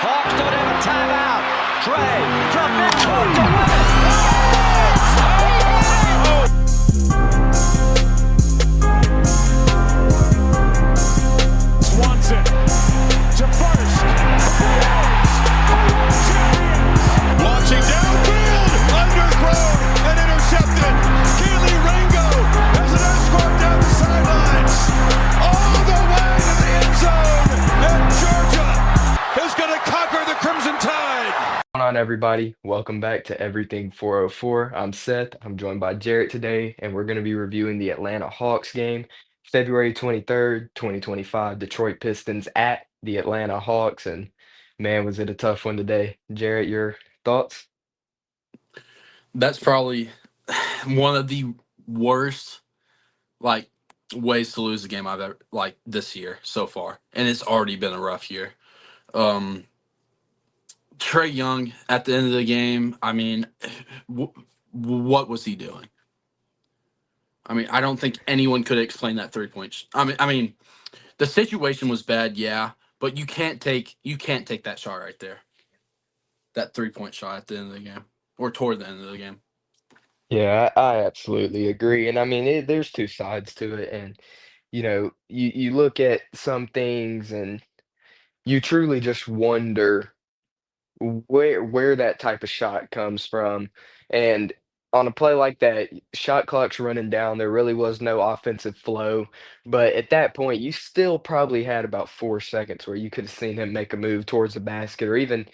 Hawks don't have a timeout. Trey from midcourt to win it. Swanson to first. Launching downfield, underthrown and intercepted. Keely Ringo has an escort down the sidelines, all the way to the end zone, and Georgia is going to conquer the Crimson Tide. What's going on, everybody? Welcome back to Everything 404. I'm Seth. I'm joined by Jarrett today, and we're going to be reviewing the Atlanta Hawks game, February 23rd, 2025, Detroit Pistons at the Atlanta Hawks. And man, was it a tough one today. Jarrett, your thoughts? That's probably one of the worst ways to lose a game I've ever this year so far, and it's already been a rough year. Trey Young at the end of the game, I mean, what was he doing? I mean, I don't think anyone could explain that 3 point. I mean, the situation was bad, yeah, but you can't take that shot right there, that 3 point shot at the end of the game or toward the end of the game. Yeah, I absolutely agree. And I mean, there's two sides to it. And, you look at some things and you truly just wonder where that type of shot comes from. And on a play like that, shot clock's running down. There really was no offensive flow. But at that point, you still probably had about 4 seconds where you could have seen him make a move towards the basket or even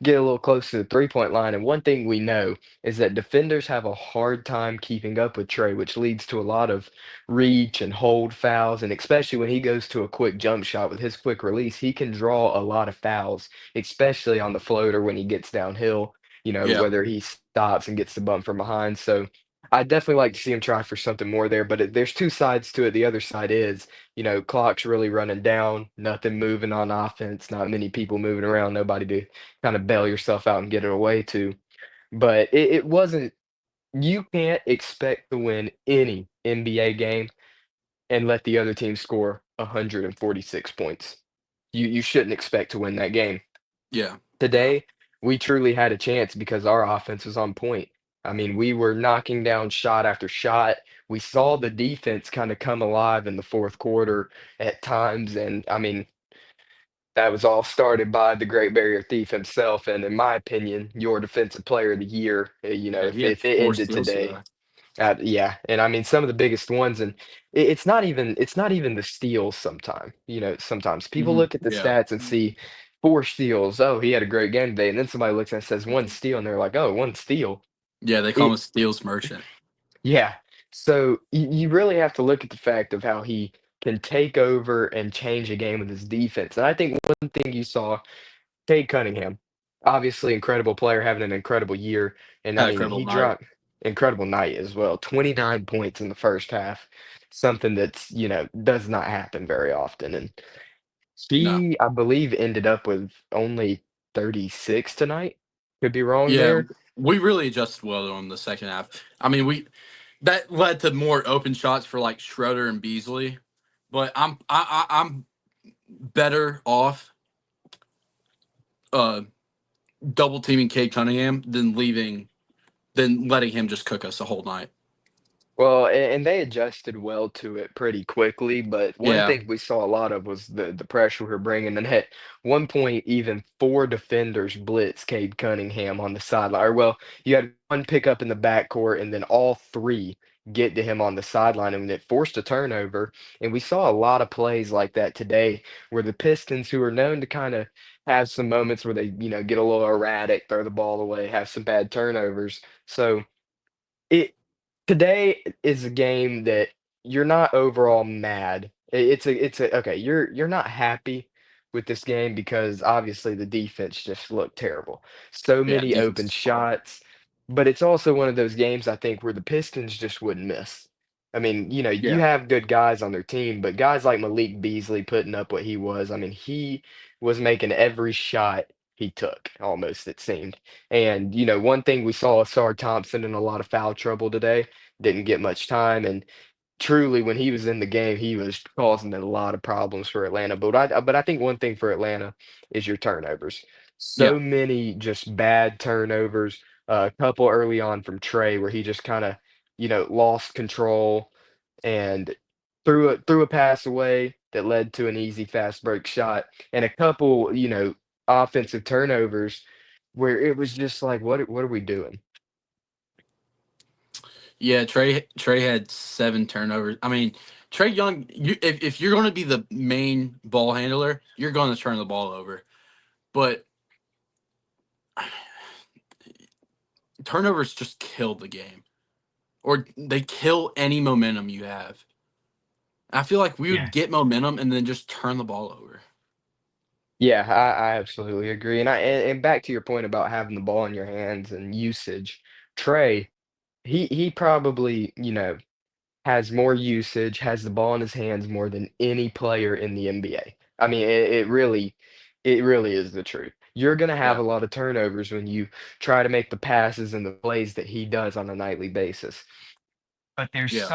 get a little close to the 3 point line. And one thing we know is that defenders have a hard time keeping up with Trey, which leads to a lot of reach and hold fouls. And especially when he goes to a quick jump shot with his quick release, he can draw a lot of fouls, especially on the floater when he gets downhill, Yeah, whether he stops and gets the bump from behind. So I definitely like to see him try for something more there, but there's two sides to it. The other side is, clock's really running down, nothing moving on offense, not many people moving around, nobody to kind of bail yourself out and get it away to. But it wasn't, you can't expect to win any NBA game and let the other team score 146 points. You shouldn't expect to win that game. yeah, yeah, Today, we truly had a chance because our offense was on point. I mean, we were knocking down shot after shot. We saw the defense kind of come alive in the fourth quarter at times. And I mean, that was all started by the Great Barrier Thief himself. And in my opinion, your defensive player of the year, yeah. He had if it 4 ended steals today. today. Yeah, and I mean some of the biggest ones, and it's not even the steals sometimes. Sometimes people look at the Yeah, stats and see 4 steals. Oh, he had a great game today, and then somebody looks and says 1 steal, and they're like, oh, 1 steal. yeah. They call him It a steals merchant. Yeah. So you really have to look at the fact of how he can take over and change a game with his defense. And I think one thing you saw, Cade Cunningham, obviously incredible player, having an incredible year. And I Had a mean, incredible he night. dropped incredible night as well. 29 points in the first half, something that's, does not happen very often. And No. he, I believe, ended up with only 36 tonight. Could be wrong Yeah, there. we really adjusted well to him the second half. I mean, we that led to more open shots for like Schroeder and Beasley, but I'm better off uh double teaming Cade Cunningham than letting him just cook us the whole night. Well, and they adjusted well to it pretty quickly, but one Yeah, thing we saw a lot of was the pressure we were bringing. And at one point, even four defenders blitz Cade Cunningham on the sideline. Or, well, you had one pickup in the backcourt, and then all three get to him on the sideline, and it forced a turnover. And we saw a lot of plays like that today, where the Pistons, who are known to kind of have some moments where they, get a little erratic, throw the ball away, have some bad turnovers. So it today is a game that you're not overall mad. It's a okay, you're not happy with this game because obviously the defense just looked terrible. So yeah. many Defense open is horrible. shots, but it's also one of those games I think where the Pistons just wouldn't miss. I mean, you Yeah, have good guys on their team, but guys like Malik Beasley putting up what he was, I mean, he was making every shot he took, almost it seemed. And one thing we saw Asar Thompson in a lot of foul trouble today, didn't get much time. And truly, when he was in the game, he was causing a lot of problems for Atlanta. But I think one thing for Atlanta is your turnovers. Yeah. So many just bad turnovers. A couple early on from Trey where he just kind of, lost control and threw a pass away that led to an easy fast break shot, and a couple, offensive turnovers where it was just like, what are we doing? Yeah, Trey had 7 turnovers. I mean, Trey Young, if you're going to be the main ball handler, you're going to turn the ball over. But turnovers just kill the game, or they kill any momentum you have. I feel like we would get momentum and then just turn the ball over. Yeah, I absolutely agree. And back to your point about having the ball in your hands and usage, Trey, he probably, has more usage, has the ball in his hands more than any player in the NBA. I mean, it really is the truth. You're gonna have Yeah, a lot of turnovers when you try to make the passes and the plays that he does on a nightly basis. But yeah,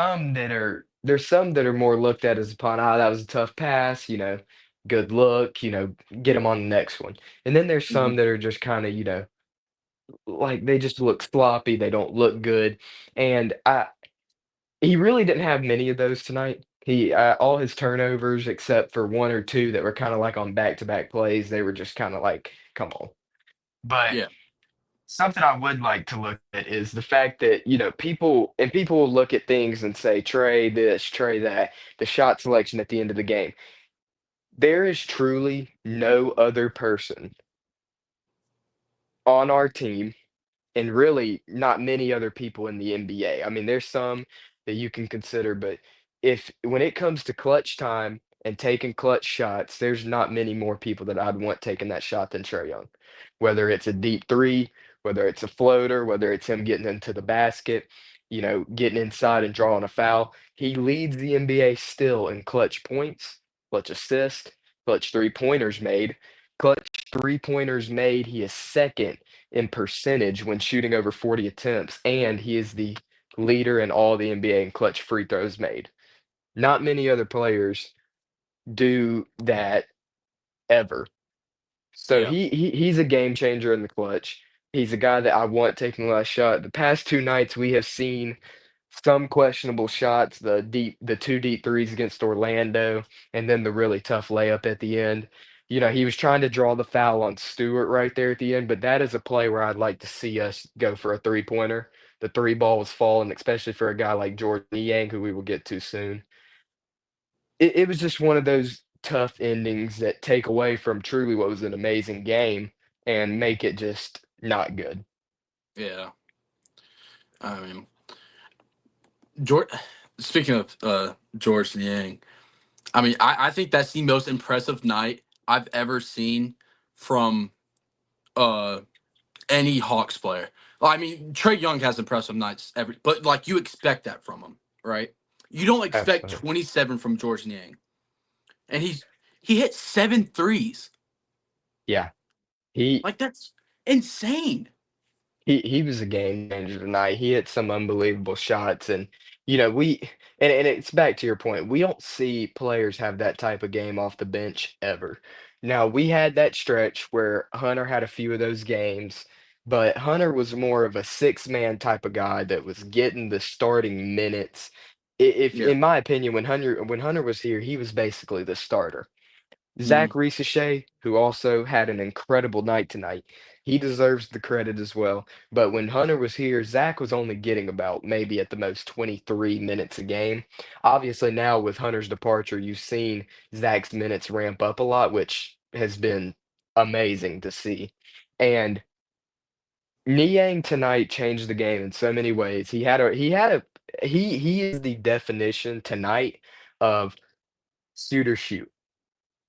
there's some that are more looked at as upon, that was a tough pass, good look, get him on the next one. And then there's hmm some that are just kind of, like they just look sloppy, they don't look good. And he really didn't have many of those tonight. He all his turnovers except for one or two that were kind of like on back-to-back plays, they were just kind of like, come on. But yeah, something I would like to look at is the fact that, people will look at things and say, Trey this, Trey that, the shot selection at the end of the game. There is truly no other person on our team, and really not many other people in the NBA. I mean, there's some that you can consider, but if when it comes to clutch time and taking clutch shots, there's not many more people that I'd want taking that shot than Trae Young. Whether it's a deep three, whether it's a floater, whether it's him getting into the basket, getting inside and drawing a foul, he leads the NBA still in clutch points, clutch assists, clutch three-pointers made. Clutch three-pointers made, he is second in percentage when shooting over 40 attempts, and he is the leader in all the NBA in clutch free throws made. Not many other players do that ever. So yeah, he's a game changer in the clutch. He's a guy that I want taking the last shot. The past two nights we have seen some questionable shots, the two deep threes against Orlando, and then the really tough layup at the end. He was trying to draw the foul on Stewart right there at the end, but that is a play where I'd like to see us go for a three-pointer. The three ball was falling, especially for a guy like Jordan Niang, who we will get to soon. It was just one of those tough endings that take away from truly what was an amazing game and make it just not good. yeah. I mean, George. Speaking of George Niang, I mean, I think that's the most impressive night I've ever seen from uh any Hawks player. Well, I mean, Trey Young has impressive nights but like you expect that from him, right? You don't expect Absolutely. 27 from George Niang, and he hit 7 threes. Yeah. He Like that's insane. he was a game changer tonight. He hit some unbelievable shots, and we and it's back to your point. We don't see players have that type of game off the bench ever. Now we had that stretch where Hunter had a few of those games, but Hunter was more of a six-man type of guy that was getting the starting minutes. If Yeah. in my opinion, when Hunter was here, he was basically the starter. Zach hmm Risache, who also had an incredible night tonight, he deserves the credit as well. But when Hunter was here, Zach was only getting about maybe at the most 23 minutes a game. Obviously, now with Hunter's departure, you've seen Zach's minutes ramp up a lot, which has been amazing to see. And Niang tonight changed the game in so many ways. He is the definition tonight of shooter shoot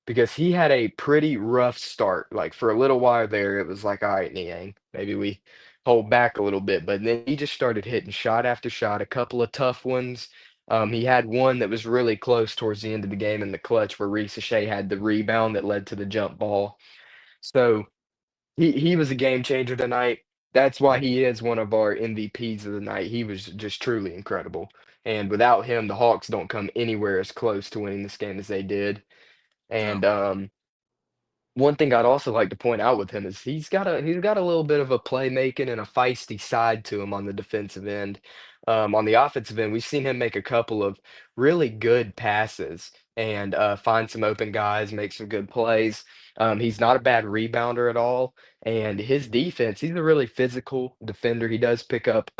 because he had a pretty rough start. Like for a little while there, it was like, all right, Niang, maybe we hold back a little bit. But then he just started hitting shot after shot, a couple of tough ones. He had one that was really close towards the end of the game in the clutch where Reese Shea had the rebound that led to the jump ball. So he was a game changer tonight. That's why he is one of our MVPs of the night. He was just truly incredible. And without him, the Hawks don't come anywhere as close to winning this game as they did. No. And one thing I'd also like to point out with him is he's got a little bit of a playmaking and a feisty side to him on the defensive end. On the offensive end, we've seen him make a couple of really good passes and find some open guys, make some good plays. He's not a bad rebounder at all, and his defense, he's a really physical defender. He does pick up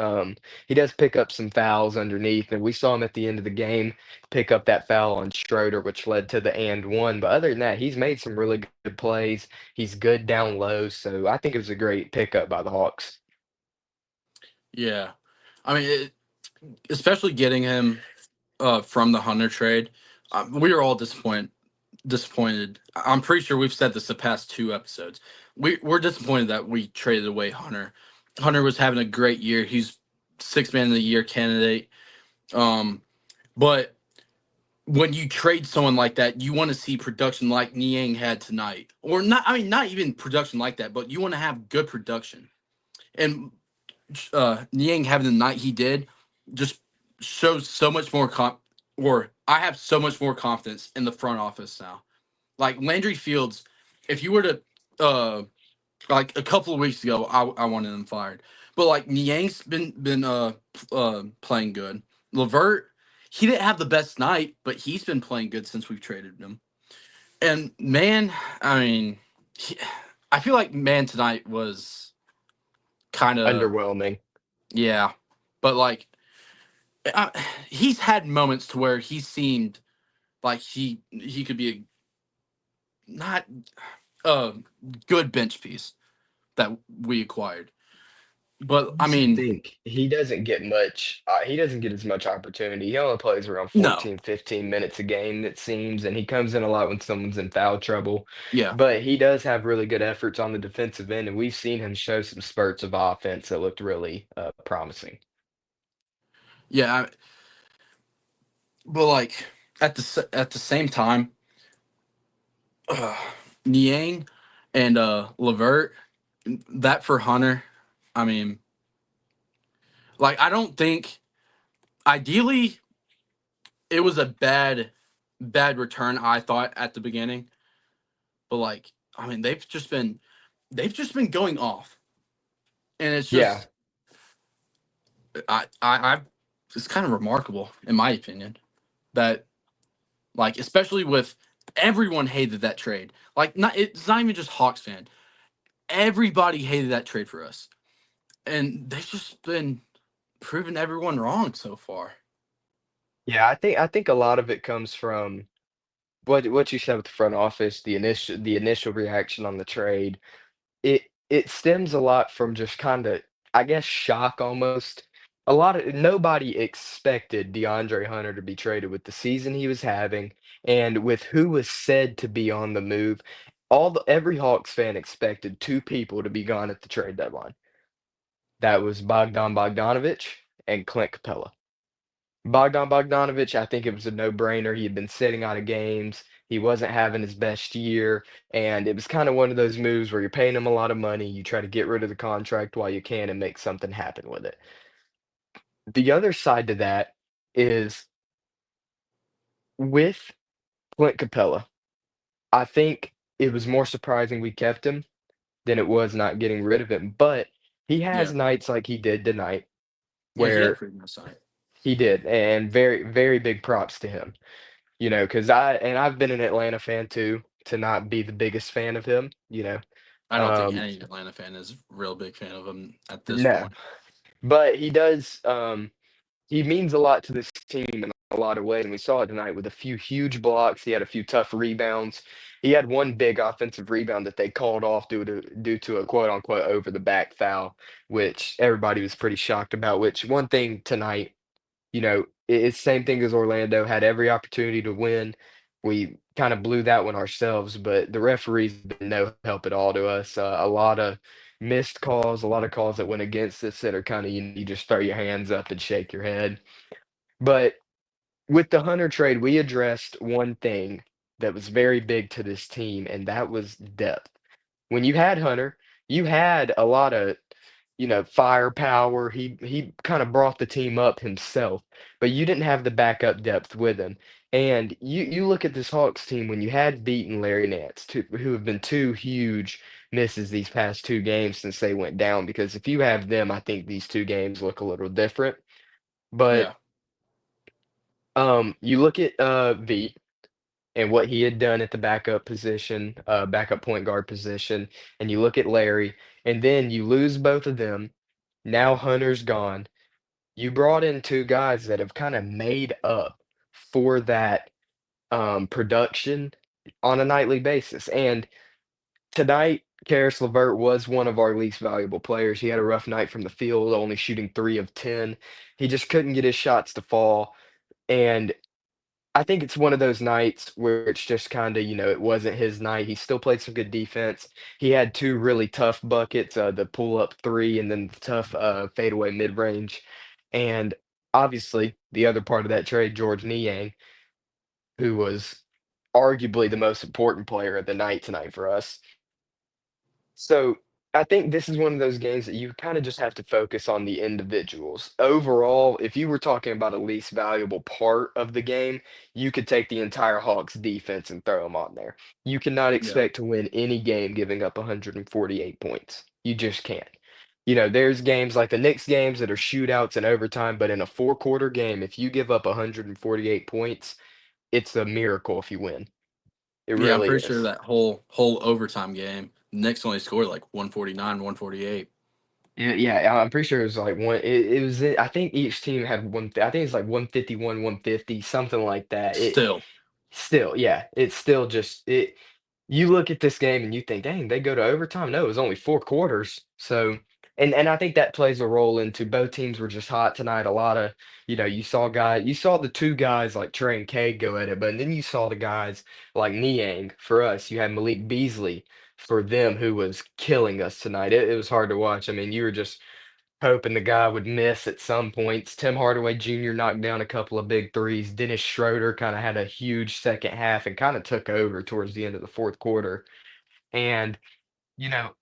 some fouls underneath, and we saw him at the end of the game pick up that foul on Schroeder, which led to the and one. But other than that, he's made some really good plays. He's good down low, so I think it was a great pickup by the Hawks. Yeah, I mean, especially getting him from the Hunter trade, we were all disappointed. Disappointed. I'm pretty sure we've said this the past two episodes. We're disappointed that we traded away Hunter. Hunter was having a great year. He's sixth man of the year candidate. But when you trade someone like that, you want to see production like Niang had tonight, or not. I mean, not even production like that, but you want to have good production. And Niang having the night he did just shows so much more or I have so much more confidence in the front office now. Like Landry Fields, if you were to like a couple of weeks ago, I wanted him fired. But like Niang's been playing good. Levert, he didn't have the best night, but he's been playing good since we've traded him. And man, I mean, I feel like man tonight was kind of Underwhelming. yeah, but like uh, he's had moments to where he seemed like he could be a not a good bench piece that we acquired. But I Also mean, think he doesn't get much he doesn't get as much opportunity. He only plays around no, 14, 15 minutes a game, it seems, and he comes in a lot when someone's in foul trouble. yeah, But he does have really good efforts on the defensive end, and we've seen him show some spurts of offense that looked really promising. yeah, but like at the same time, uh, Niang and Levert, that for Hunter, I mean, like I don't think ideally it was a bad return. I thought at the beginning, but like I mean they've just been going off, and it's Yeah. just I it's kind of remarkable in my opinion that like especially with everyone hated that trade. Like not it's not even just Hawks fan. Everybody hated that trade for us, and they've just been proving everyone wrong so far. Yeah, I think a lot of it comes from what you said with the front office, the initial reaction on the trade. It stems a lot from just kinda, I guess, shock almost. Nobody expected DeAndre Hunter to be traded with the season he was having and with who was said to be on the move. Every Hawks fan expected 2 people to be gone at the trade deadline. That was Bogdan Bogdanovic and Clint Capella. Bogdan Bogdanovic, I think it was a no-brainer. He had been sitting out of games. He wasn't having his best year, and it was kind of one of those moves where you're paying him a lot of money. You try to get rid of the contract while you can and make something happen with it. The other side to that is with Clint Capella. I think it was more surprising we kept him than it was not getting rid of him. But he Yeah, has nights like he did tonight yeah, he had a where pretty nice night. he did, and very, very big props to him. Because I've been an Atlanta fan too, to not be the biggest fan of him, I don't think Um, any Atlanta fan is a real big fan of him at this no, point. but he means a lot to this team in a lot of ways, and we saw it tonight with a few huge blocks. He had a few tough rebounds. He had one big offensive rebound that they called off due to a quote unquote over the back foul, which everybody was pretty shocked about. Which one thing tonight, it's same thing as Orlando, had every opportunity to win. We kind of blew that one ourselves, but the referees been no help at all to us. A lot of missed calls, a lot of calls that went against us that are kind of you just throw your hands up and shake your head. But with the Hunter trade, we addressed one thing that was very big to this team, and that was depth. When you had Hunter, you had a lot of firepower. He kind of brought the team up himself, but you didn't have the backup depth with him. And you look at this Hawks team when you had beaten Larry Nance, who have been two huge misses these past two games since they went down. Because if you have them, I think these two games look a little different. But Yeah. you look at Veet and what he had done at the backup position, backup point guard position, and you look at Larry, and then you lose both of them. Now Hunter's gone. You brought in two guys that have kind of made up for that production on a nightly basis. And tonight, Karis LeVert was one of our least valuable players. He had a rough night from the field, only shooting 3 of 10. He just couldn't get his shots to fall. And I think it's one of those nights where it's just kinda, it wasn't his night. He still played some good defense. He had 2 really tough buckets, the pull-up 3 and then the tough, fadeaway mid-range. And obviously, the other part of that trade, George Niang, who was arguably the most important player of the night tonight for us. So, I think this is one of those games that you kinda just have to focus on the individuals. Overall, if you were talking about a least valuable part of the game, you could take the entire Hawks defense and throw them on there. You cannot Yeah. expect to win any game giving up 148 points. You just can't. There's games like the Knicks games that are shootouts and overtime, but in a four-quarter game, if you give up 148 points, it's a miracle if you win. It Yeah, I'm really pretty sure is. that whole overtime game, Knicks only scored like 149, 148. Yeah, yeah, I'm pretty sure it was like it was I think each team had I think it's like 151, 150, something like that. Still. Still, yeah, it's still just you look at this game and you think, "Dang, they go to overtime." No, it was only 4 quarters. So, and I think that plays a role into both teams were just hot tonight. A lot of, you saw the 2 guys like Trey and Cade go at it, but then you saw the guys like Niang for us. You had Malik Beasley for them who was killing us tonight. It was hard to watch. I mean, you were just hoping the guy would miss at some points. Tim Hardaway Jr. knocked down a couple of big threes. Dennis Schroeder kind of had a huge second half and kind of took over towards the end of the fourth quarter. And, you know,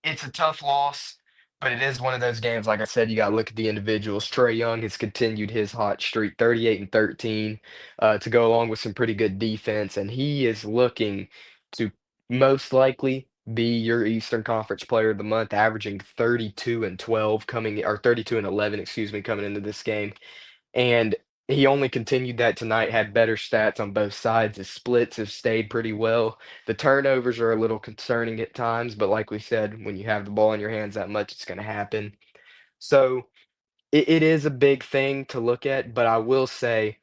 it's a tough loss, but it is one of those games, like I said, you gotta look at the individuals. Trae Young has continued his hot streak, 38 and 13, to go along with some pretty good defense, and he is looking to most likely be your Eastern Conference Player of the Month, averaging 32 and 12 coming or 32 and 11, excuse me, coming into this game. And he only continued that tonight, had better stats on both sides. His splits have stayed pretty well. The turnovers are a little concerning at times, but like we said, when you have the ball in your hands that much, it's going to happen. So it is a big thing to look at, but I will say,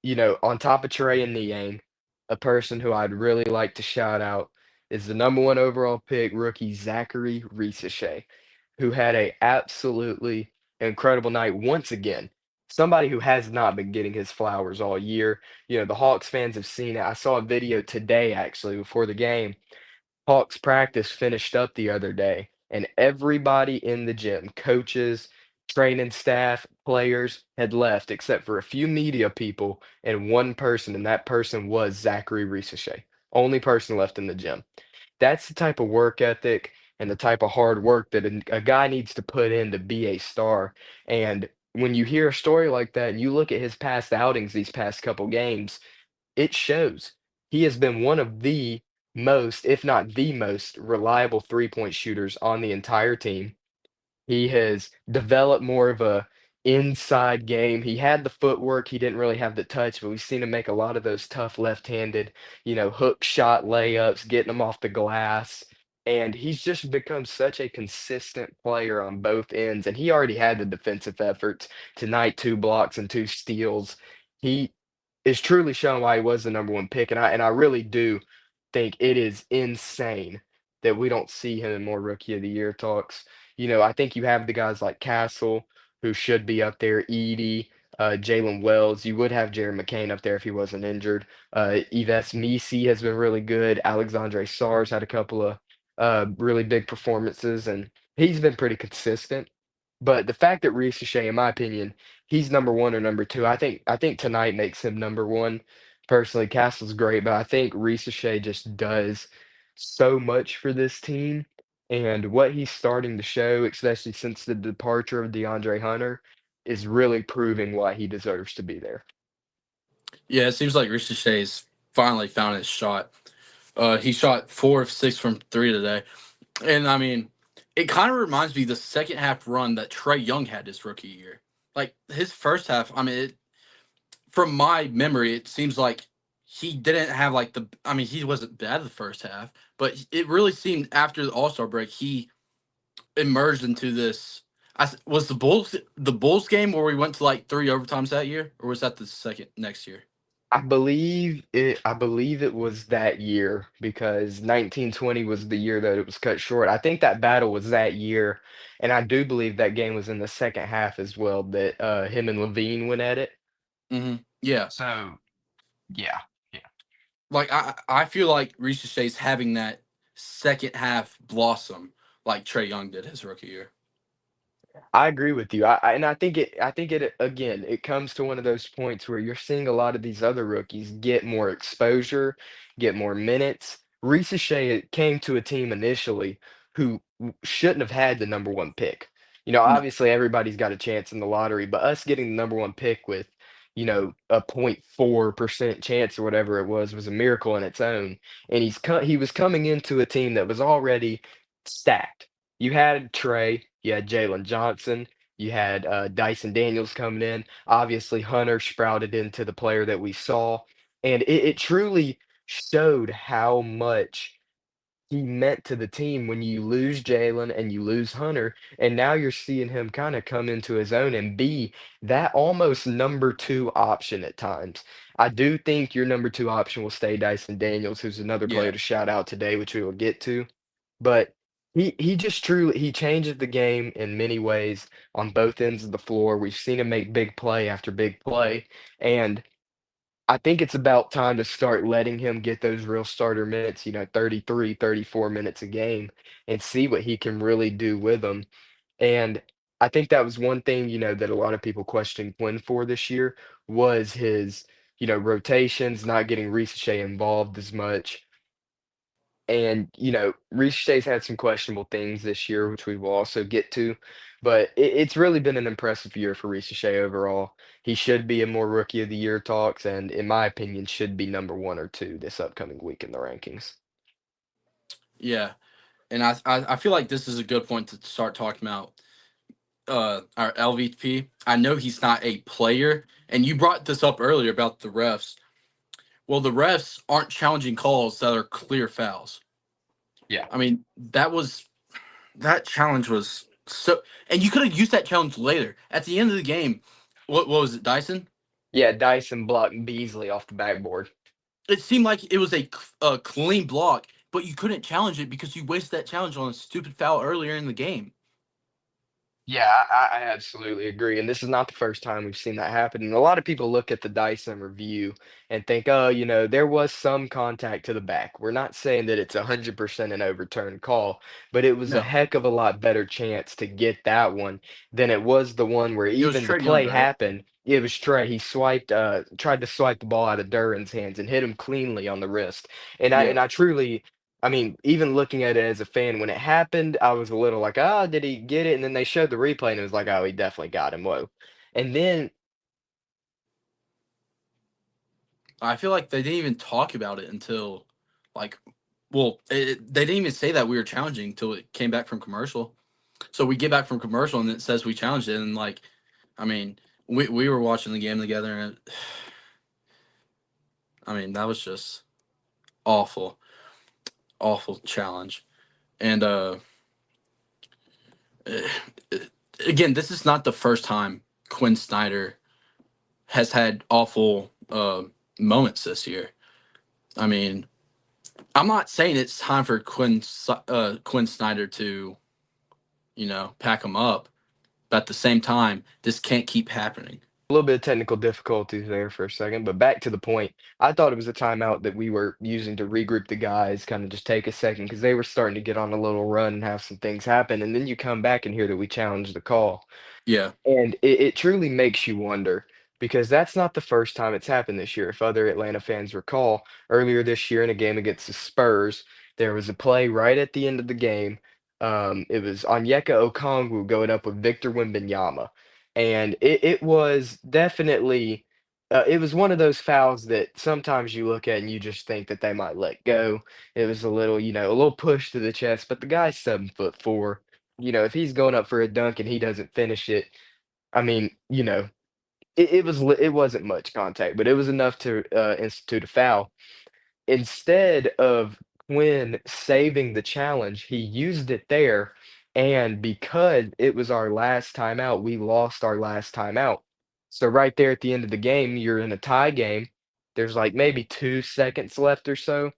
on top of Trey and Niang, a person who I'd really like to shout out is the number one overall pick, rookie Zachary Risachet, who had a absolutely incredible night once again. Somebody who has not been getting his flowers all year. The Hawks fans have seen it. I saw a video today, actually, before the game. Hawks practice finished up the other day, and everybody in the gym, coaches, training staff, players, had left except for a few media people and one person, and that person was Zachary Risachet. Only person left in the gym. That's the type of work ethic and the type of hard work that a guy needs to put in to be a star. And when you hear a story like that and you look at his past outings these past couple games, it shows. He has been one of the most, if not the most, reliable three-point shooters on the entire team. He has developed more of a inside game. He had the footwork, he didn't really have the touch, but we've seen him make a lot of those tough left-handed, hook shot layups, getting them off the glass. And he's just become such a consistent player on both ends. And he already had the defensive efforts tonight, 2 blocks and 2 steals. He is truly showing why he was the number one pick. And I really do think it is insane that we don't see him in more rookie of the year talks. I think you have the guys like Castle, who should be up there, Edie, Jalen Wells. You would have Jared McCain up there if he wasn't injured. Yves Misi has been really good. Alexandre Sars had a couple of really big performances, and he's been pretty consistent. But the fact that Reese Shea, in my opinion, he's number one or number two. I think tonight makes him number one. Personally, Castle's great, but I think Reese Shea just does so much for this team And what he's starting to show, especially since the departure of DeAndre Hunter, is really proving why he deserves to be there. Yeah, it seems like Ricochet's finally found his shot. He shot 4 of 6 from three today, and I mean, it kind of reminds me of the second half run that Trey Young had his rookie year. Like his first half, I mean, from my memory, it seems like he didn't have like the. I mean, he wasn't bad the first half, but it really seemed after the All Star break he emerged into this. Was the Bulls game where we went to like three overtimes that year, or was that the second next year? I believe it was that year because 1920 was the year that it was cut short. I think that battle was that year, and I do believe that game was in the second half as well that him and Levine went at it. Yeah, So yeah, yeah. like I feel like Ricochet's having that second half blossom like Trey Young did his rookie year. I agree with you. And I think it again, it comes to one of those points where you're seeing a lot of these other rookies get more exposure, get more minutes. Reese Shea came to a team initially who shouldn't have had the number one pick. No, Obviously everybody's got a chance in the lottery, but us getting the number one pick with, a 0.4% chance or whatever it was a miracle in its own. And he was coming into a team that was already stacked. You had Trey, you had Jalen Johnson, you had Dyson Daniels coming in. Obviously, Hunter sprouted into the player that we saw, and it truly showed how much he meant to the team when you lose Jalen and you lose Hunter, and now you're seeing him kind of come into his own and be that almost number two option at times. I do think your number two option will stay Dyson Daniels, who's another player yeah, to shout out today, which we will get to. But he just truly he changes the game in many ways on both ends of the floor. We've seen him make big play after big play, and I think it's about time to start letting him get those real starter minutes, 33, 34 minutes a game and see what he can really do with them. And I think that was one thing, that a lot of people questioned Quinn for this year was his, rotations, not getting Ricochet involved as much. And, Richey's had some questionable things this year, which we will also get to, but it's really been an impressive year for Ricochet overall. He should be in more Rookie of the Year talks, and in my opinion, should be number one or two this upcoming week in the rankings. yeah. And I feel like this is a good point to start talking about our LVP. I know he's not a player, and you brought this up earlier about the refs. Well, the refs aren't challenging calls that are clear fouls. Yeah. I mean, that challenge was so, and you could have used that challenge later at the end of the game. What was it, Dyson? Yeah, Dyson blocked Beasley off the backboard. It seemed like it was a clean block, but you couldn't challenge it because you wasted that challenge on a stupid foul earlier in the game. Yeah, I absolutely agree. And this is not the first time we've seen that happen. And a lot of people look at the Dyson review and think, oh, there was some contact to the back. We're not saying that it's 100% an overturned call, but it was a No, heck of a lot better chance to get that one than it was the one where it was even the Trey Young, play right? happened. It was Trey. He tried to swipe the ball out of Duran's hands and hit him cleanly on the wrist. And I Yeah, and I truly I mean, even looking at it as a fan, when it happened, I was a little like, "Oh, did he get it?" And then they showed the replay, and it was like, "Oh, he definitely got him." Whoa. And then, I feel like they didn't even talk about it until, like, well, they didn't even say that we were challenging until it came back from commercial. So we get back from commercial and it says we challenged it, and like, I mean, we were watching the game together, and I mean that was just awful, awful challenge. And eh, eh, again, this is not the first time Quinn Snyder has had awful moments this year. I mean, I'm not saying it's time for Quinn Snyder to pack him up, but at the same time, this can't keep happening. a little bit of technical difficulties there for a second, but back to the point. I thought it was a timeout that we were using to regroup the guys, kind of just take a second because they were starting to get on a little run and have some things happen. And then you come back and hear that we challenged the call. Yeah, And it truly makes you wonder because that's not the first time it's happened this year. If other Atlanta fans recall, earlier this year in a game against the Spurs, there was a play right at the end of the game. It was Onyeka Okongwu going up with Victor Wembanyama, and it was definitely it was one of those fouls that sometimes you look at and you just think that they might let go. It was a little, a little push to the chest, but the guy's 7'4". If he's going up for a dunk and he doesn't finish it, I mean, it wasn't much contact, but it was enough to institute a foul. Instead of Quinn saving the challenge, he used it there, and because it was our last timeout, we lost our last timeout. So right there at the end of the game, you're in a tie game. There's like maybe 2 seconds left or so,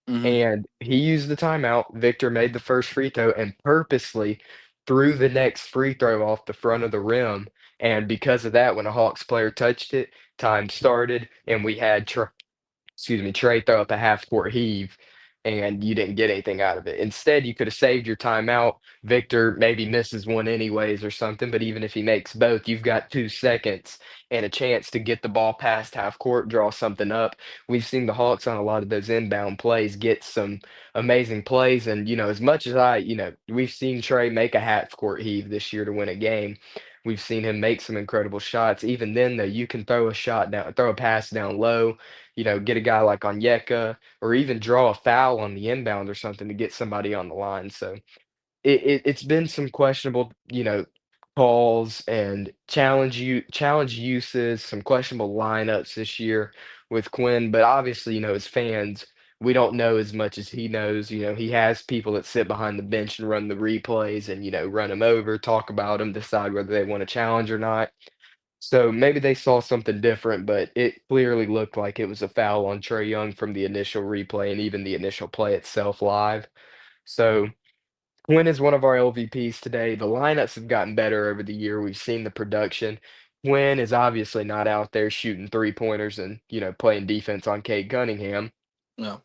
Hmm. and he used the timeout. Victor made the first free throw and purposely threw the next free throw off the front of the rim. And because of that, when a Hawks player touched it, time started, and we had Trey throw up a half court heave and you didn't get anything out of it. Instead, you could have saved your timeout. Victor maybe misses one anyways or something, but even if he makes both, you've got 2 seconds and a chance to get the ball past half court, draw something up. We've seen the Hawks on a lot of those inbound plays get some amazing plays. And, as much as we've seen Trey make a half court heave this year to win a game. We've seen him make some incredible shots. Even then, though, you can throw a shot down, throw a pass down low, get a guy like Onyeka or even draw a foul on the inbound or something to get somebody on the line. So it's been some questionable, calls and challenge uses, some questionable lineups this year with Quinn. But obviously, as fans, we don't know as much as he knows. He has people that sit behind the bench and run the replays and, run them over, talk about them, decide whether they want to challenge or not. So maybe they saw something different, but it clearly looked like it was a foul on Trey Young from the initial replay and even the initial play itself live. So Quinn is one of our LVPs today. The lineups have gotten better over the year. We've seen the production. Quinn is obviously not out there shooting 3-pointers and, playing defense on Cade Cunningham. No.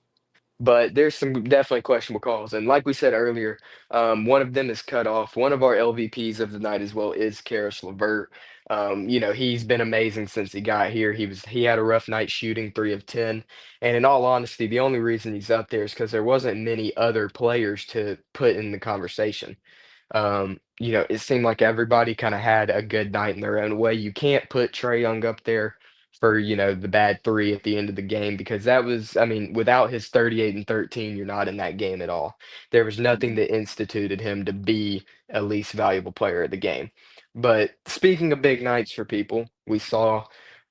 But there's some definitely questionable calls. And like we said earlier, one of them is cut off. One of our LVPs of the night as well is Karis LeVert. He's been amazing since he got here. He had a rough night shooting 3 of 10. And in all honesty, the only reason he's up there is because there wasn't many other players to put in the conversation. It seemed like everybody kind of had a good night in their own way. You can't put Trey Young up there for, the bad three at the end of the game because that was, I mean, without his 38 and 13, you're not in that game at all. There was nothing Mhm. that instituted him to be a least valuable player of the game. But speaking of big nights for people, we saw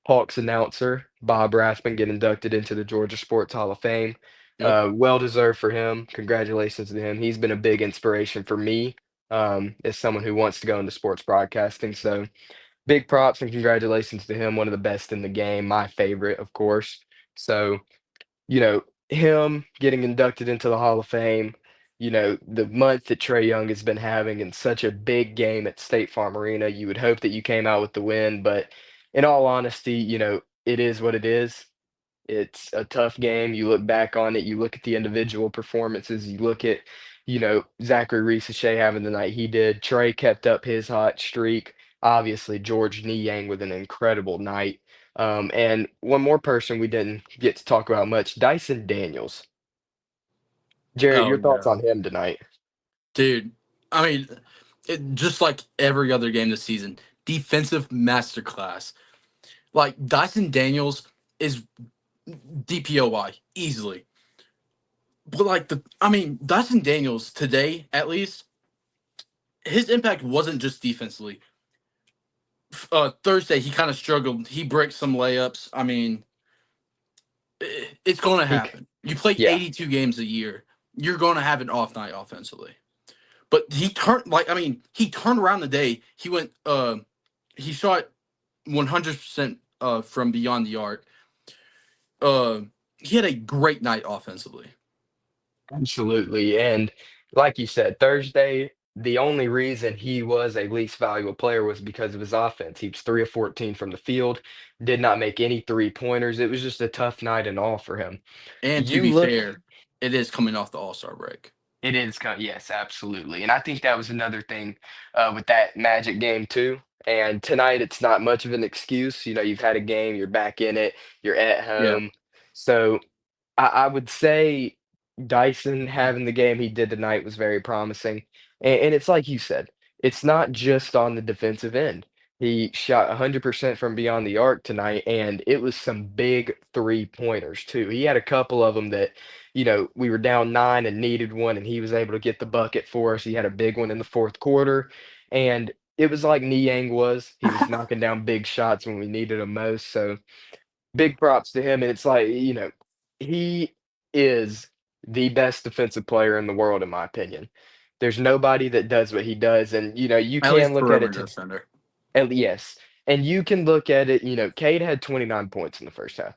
Hawks announcer Bob Rathman get inducted into the Georgia Sports Hall of Fame. Yep. Well deserved for him. Congratulations to him. He's been a big inspiration for me as someone who wants to go into sports broadcasting. So big props and congratulations to him, one of the best in the game, my favorite, of course. So, him getting inducted into the Hall of Fame, the month that Trey Young has been having in such a big game at State Farm Arena, you would hope that you came out with the win. But in all honesty, it is what it is. It's a tough game. You look back on it, you look at the individual performances, you look at, Zachary Reese-Shea having the night he did. Trey kept up his hot streak. Obviously, George Niang with an incredible night. And one more person we didn't get to talk about much, Dyson Daniels. Jared, Oh your thoughts yeah, on him tonight? dude. I mean, just like every other game this season, defensive masterclass. Like Dyson Daniels is DPOY easily. But like Dyson Daniels today, at least, his impact wasn't just defensively. Thursday he kind of struggled. He breaks some layups. I mean, it's going to He, happen. You play yeah, 82 games a year. You're going to have an off night offensively. But he turned around the day. He shot 100% from beyond the arc. Uh, he had a great night offensively. absolutely. And like you said, Thursday, the only reason he was a least valuable player was because of his offense. He was 3 of 14 from the field, did not make any 3-pointers. It was just a tough night and all for him. And to You be look, fair, it is coming off the All Star break. it is, yes, absolutely. And I think that was another thing with that Magic game, too. And tonight, it's not much of an excuse. You've had a game, you're back in it, you're at Yeah. home. So I would say. Dyson having the game he did tonight was very promising. And it's like you said, it's not just on the defensive end. He shot 100% from beyond the arc tonight, and it was some big three-pointers too. He had a couple of them that, we were down 9 and needed one, and he was able to get the bucket for us. He had a big one in the fourth quarter, and it was like Niang was. He was knocking down big shots when we needed him most. So big props to him. And it's like, he is the best defensive player in the world, in my opinion. There's nobody that does what he does. And, you At can least look at it perimeter to, defender. yes. And you can look at it, Cade had 29 points in the first half.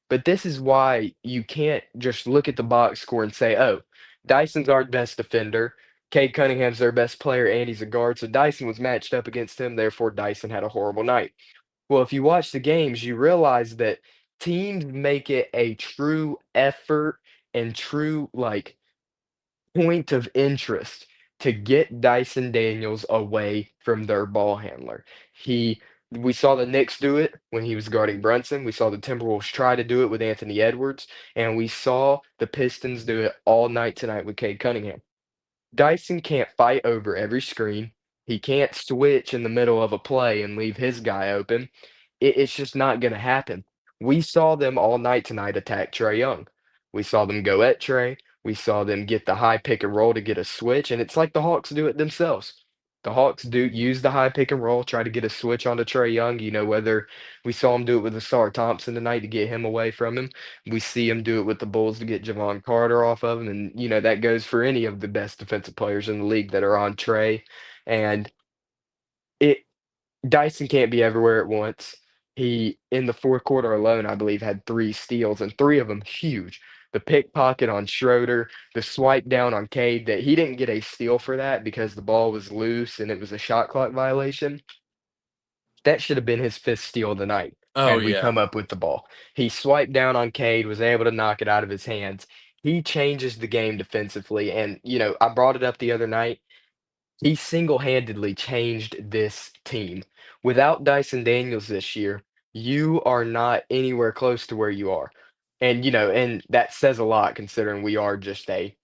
But this is why you can't just look at the box score and say, oh, Dyson's our best defender. Cade Cunningham's their best player, and he's a guard. So Dyson was matched up against him. Therefore, Dyson had a horrible night. Well, if you watch the games, you realize that teams make it a true effort and true, like, point of interest to get Dyson Daniels away from their ball handler. We saw the Knicks do it when he was guarding Brunson. We saw the Timberwolves try to do it with Anthony Edwards, and we saw the Pistons do it all night tonight with Cade Cunningham. Dyson can't fight over every screen. He can't switch in the middle of a play and leave his guy open. It's just not going to happen. We saw them all night tonight attack Trey Young. We saw them go at Trey. We saw them get the high pick and roll to get a switch, and it's like the Hawks do it themselves. The Hawks do use the high pick and roll, try to get a switch onto Trey Young. Whether we saw him do it with Asar Thompson tonight to get him away from him. We see him do it with the Bulls to get Javon Carter off of him. And, that goes for any of the best defensive players in the league that are on Trey. And it Dyson can't be everywhere at once. He, in the fourth quarter alone, I believe, had 3 steals, and 3 of them huge. The pickpocket on Schroeder, the swipe down on Cade, that he didn't get a steal for that because the ball was loose and it was a shot clock violation. That should have been his 5th steal of the night Oh had we yeah. come up with the ball. He swiped down on Cade, was able to knock it out of his hands. He changes the game defensively, and, I brought it up the other night. He single-handedly changed this team. Without Dyson Daniels this year, you are not anywhere close to where you are. And that says a lot considering we are just a,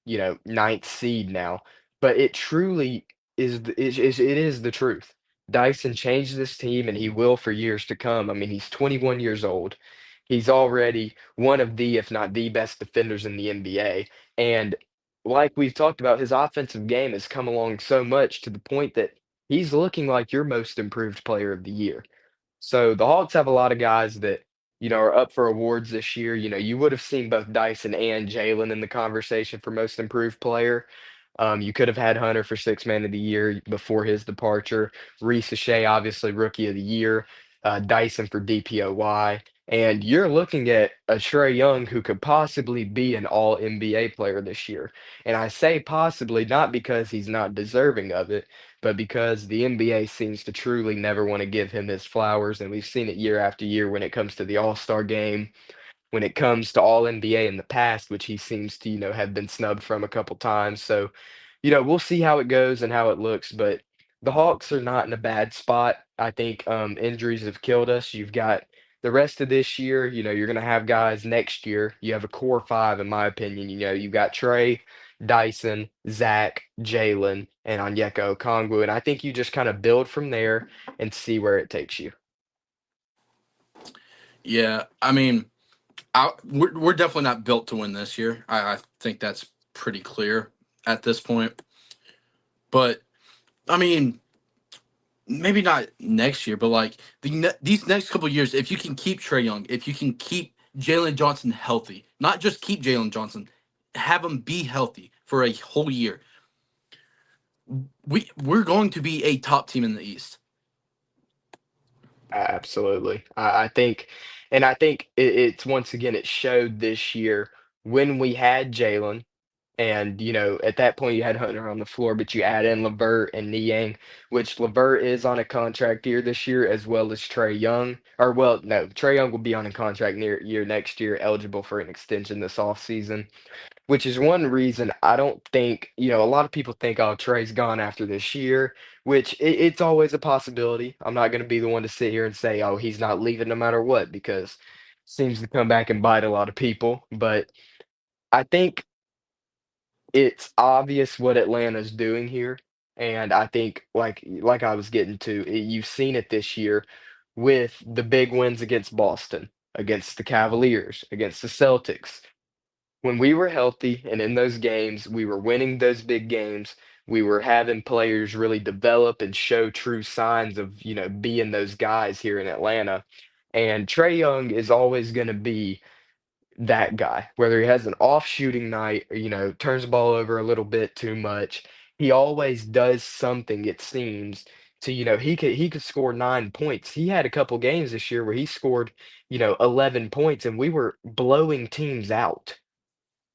ninth seed now. But it truly it is the truth. Dyson changed this team and he will for years to come. I mean, he's 21 years old. He's already one of the, if not the best defenders in the NBA. And like we've talked about, his offensive game has come along so much to the point that he's looking like your most improved player of the year. So the Hawks have a lot of guys that, are up for awards this year. You would have seen both Dyson and Jalen in the conversation for most improved player. You could have had Hunter for six man of the year before his departure. Reese Shea, obviously rookie of the year. Dyson for DPOY. And you're looking at a Trey Young who could possibly be an all NBA player this year. And I say possibly not because he's not deserving of it, but because the NBA seems to truly never want to give him his flowers. And we've seen it year after year when it comes to the All-Star game, when it comes to all NBA in the past, which he seems to, have been snubbed from a couple times. So, we'll see how it goes and how it looks, but the Hawks are not in a bad spot. I think injuries have killed us. You've got the rest of this year, you're going to have guys next year. You have a core five, in my opinion. You've got Trey, Dyson, Zach, Jalen, and Onyeka Okongwu. And I think you just kind of build from there and see where it takes you. Yeah. I mean, we're definitely not built to win this year. I think that's pretty clear at this point. But I mean, maybe not next year, but like these next couple of years, if you can keep Trey Young, if you can keep Jalen Johnson healthy, not just keep Jalen Johnson, have him be healthy for a whole year, we're going to be a top team in the East. Absolutely. I think it's once again, it showed this year when we had Jalen. And, at that point, you had Hunter on the floor, but you add in Levert and Niang, which Levert is on a contract year this year, as well as Trey Young. Or, well, no, Trey Young will be on a contract year next year, eligible for an extension this offseason, which is one reason I don't think, a lot of people think, oh, Trey's gone after this year, which it's always a possibility. I'm not going to be the one to sit here and say, oh, he's not leaving no matter what, because it seems to come back and bite a lot of people. But I think it's obvious what Atlanta's doing here, and I think like I was getting to, you've seen it this year with the big wins against Boston, against the Cavaliers, against the Celtics. When we were healthy and in those games, we were winning those big games. We were having players really develop and show true signs of, being those guys here in Atlanta. And Trey Young is always going to be that guy, whether he has an off shooting night or, turns the ball over a little bit too much. He always does something, it seems, to, he could score 9 points. He had a couple games this year where he scored, 11 points, and we were blowing teams out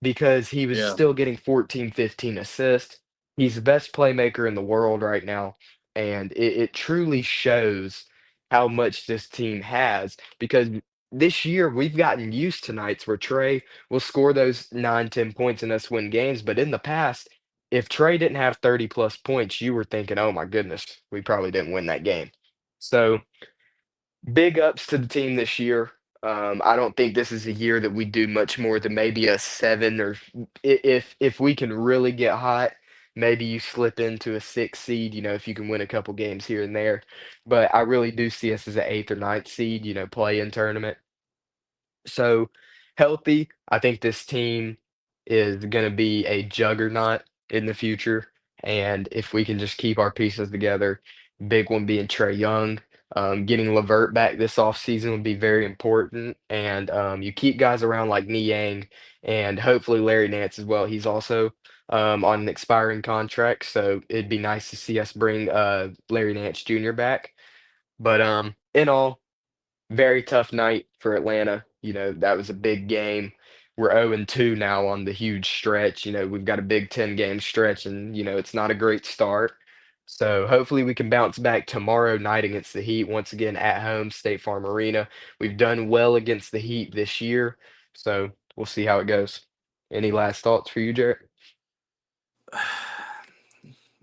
because he was Yeah. still getting 14, 15 assists. He's the best playmaker in the world right now, and it truly shows how much this team has because this year we've gotten used to nights where Trey will score those 9, 10 points and us win games. But in the past, if Trey didn't have 30 plus points, you were thinking, oh my goodness, we probably didn't win that game. So big ups to the team this year. I don't think this is a year that we do much more than maybe a 7 or if we can really get hot, maybe you slip into a 6 seed, if you can win a couple games here and there. But I really do see us as an 8th or 9th seed, play in tournament. So healthy, I think this team is going to be a juggernaut in the future. And if we can just keep our pieces together, big one being Trey Young, getting Levert back this offseason would be very important. And you keep guys around like Niang and hopefully Larry Nance as well. He's also on an expiring contract. So it'd be nice to see us bring Larry Nance Jr. back. But in all, very tough night for Atlanta. That was a big game. We're 0-2 now on the huge stretch. We've got a big 10-game stretch, and, it's not a great start. So hopefully we can bounce back tomorrow night against the Heat once again at home, State Farm Arena. We've done well against the Heat this year, so we'll see how it goes. Any last thoughts for you, Jarrett?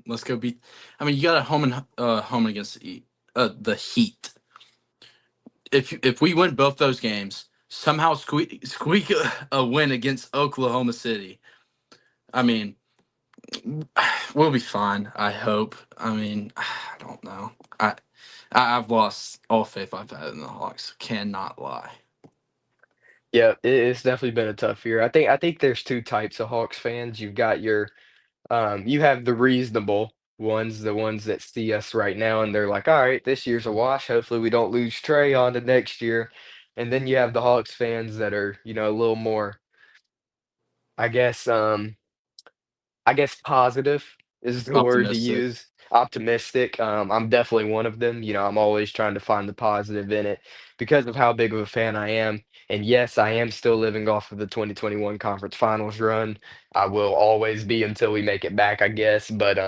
Let's go beat. I mean, you got a home against the Heat. If we win both those games, somehow squeak a win against Oklahoma City. I mean, we'll be fine. I hope. I mean, I don't know. I've lost all faith I've had in the Hawks. Cannot lie. Yeah, it's definitely been a tough year. I think there's two types of Hawks fans. You've got you have the reasonable ones, the ones that see us right now and they're like, all right, this year's a wash. Hopefully we don't lose Trey on to next year. And then you have the Hawks fans that are, a little more, I guess, positive is the word to Optimistic. use. Optimistic. I'm definitely one of them. I'm always trying to find the positive in it because of how big of a fan I am. And yes, I am still living off of the 2021 conference finals run. I will always be until we make it back, I guess. But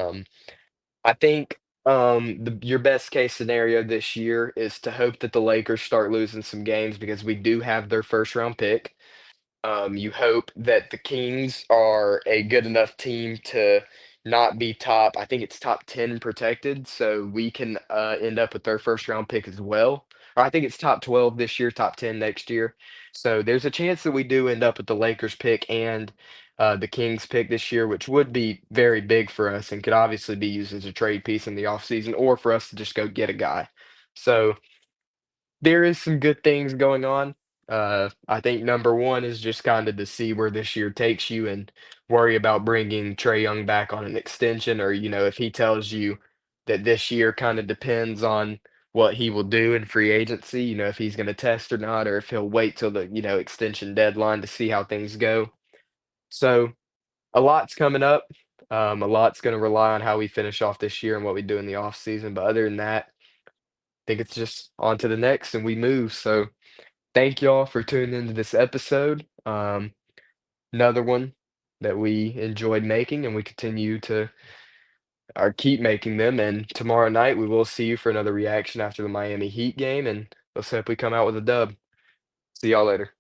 I think your best case scenario this year is to hope that the Lakers start losing some games because we do have their first round pick. You hope that the Kings are a good enough team to not be top. I think it's top 10 protected, so we can end up with their first round pick as well. Or I think it's top 12 this year, top 10 next year. So there's a chance that we do end up with the Lakers pick and the Kings pick this year, which would be very big for us and could obviously be used as a trade piece in the offseason or for us to just go get a guy. So there is some good things going on. I think number one is just kind of to see where this year takes you and worry about bringing Trey Young back on an extension, or if he tells you that this year kind of depends on what he will do in free agency, if he's going to test or not, or if he'll wait till the extension deadline to see how things go. So a lot's coming up. A lot's going to rely on how we finish off this year and what we do in the off season. But other than that, I think it's just on to the next and we move. So thank y'all for tuning into this episode. Another one that we enjoyed making and we continue to keep making them. And tomorrow night we will see you for another reaction after the Miami Heat game. And let's hope we come out with a dub. See y'all later.